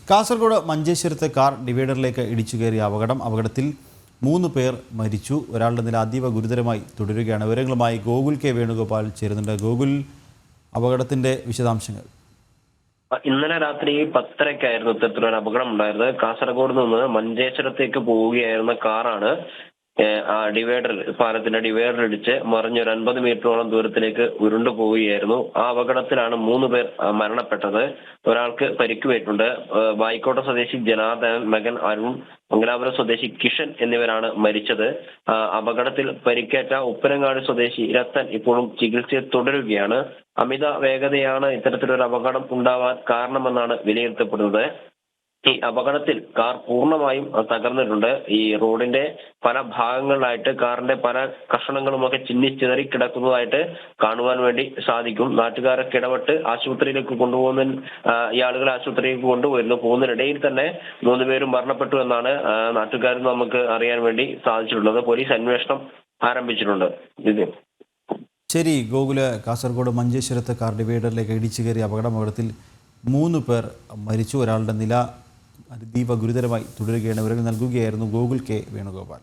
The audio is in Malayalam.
കാസർഗോഡ് മഞ്ചേശ്വരത്തെ കാർ ഡിവൈഡറിലേക്ക് ഇടിച്ചു കയറിയ അപകടത്തിൽ 3 പേർ മരിച്ചു. ഒരാളുടെ നില അതീവ ഗുരുതരമായി തുടരുകയാണ്. വിവരങ്ങളുമായി ഗോകുൽ കെ വേണുഗോപാൽ ചേരുന്നുണ്ട്. ഗോകുൽ, അപകടത്തിന്റെ വിശദാംശങ്ങൾ. ഇന്നലെ രാത്രി 10:30-ക്കായിരുന്നു ഇത്തരത്തിലൊരു അപകടം ഉണ്ടായത്. കാസർഗോഡ് നിന്ന് മഞ്ചേശ്വരത്തേക്ക് പോവുകയായിരുന്ന കാറാണ് പാലത്തിന്റെ ഡിവൈഡർ ഇടിച്ച് മറിഞ്ഞൊരു 50 മീറ്ററോളം ദൂരത്തിലേക്ക് ഉരുണ്ടു പോവുകയായിരുന്നു. ആ അപകടത്തിലാണ് 3 പേർ മരണപ്പെട്ടത്. ഒരാൾക്ക് പരിക്കുപറ്റിയിട്ടുണ്ട്. വായിക്കോട്ടെ സ്വദേശി ജനാർദ്ദനൻ, മകൻ അരുൺ, മംഗലാപുരം സ്വദേശി കിഷൻ എന്നിവരാണ് മരിച്ചത്. അപകടത്തിൽ പരിക്കേറ്റ ഉപ്പനങ്ങാടി സ്വദേശി രത്തൻ ഇപ്പോഴും ചികിത്സയിൽ തുടരുകയാണ്. അമിത വേഗതയാണ് ഇത്തരത്തിലൊരു അപകടം ഉണ്ടാവാൻ കാരണമെന്നാണ് വിലയിരുത്തപ്പെടുന്നത്. ഈ അപകടത്തിൽ കാർ പൂർണ്ണമായും തകർന്നിട്ടുണ്ട്. ഈ റോഡിന്റെ പല ഭാഗങ്ങളിലായിട്ട് കാറിന്റെ പല കഷണങ്ങളുമൊക്കെ ചിന്നിച്ചിതറി കിടക്കുന്നതായിട്ട് കാണുവാൻ വേണ്ടി സാധിക്കും. നാട്ടുകാരൊക്കെ ഇടപെട്ട് ആശുപത്രിയിലേക്ക് ഈ ആളുകളെ ആശുപത്രിയിലേക്ക് പോകുന്നതിനിടയിൽ തന്നെ 3 പേരും മരണപ്പെട്ടു എന്നാണ് നാട്ടുകാരിൽ നമുക്ക് അറിയാൻ വേണ്ടി സാധിച്ചിട്ടുള്ളത്. പോലീസ് അന്വേഷണം ആരംഭിച്ചിട്ടുണ്ട്. ശരി ഗോകുല്, കാസർഗോഡ് മഞ്ചേശ്വരത്തെ കാർ ഡിവൈഡറിലേക്ക് ഇടിച്ചു കയറിയ അപകടത്തിൽ 3 പേർ മരിച്ചു. ഒരാളുടെ നില അതീവ ഗുരുതരമായി തുടരുകയാണ്. വിവരങ്ങൾ നൽകുകയായിരുന്നു ഗോകുൽ കെ വേണുഗോപാൽ.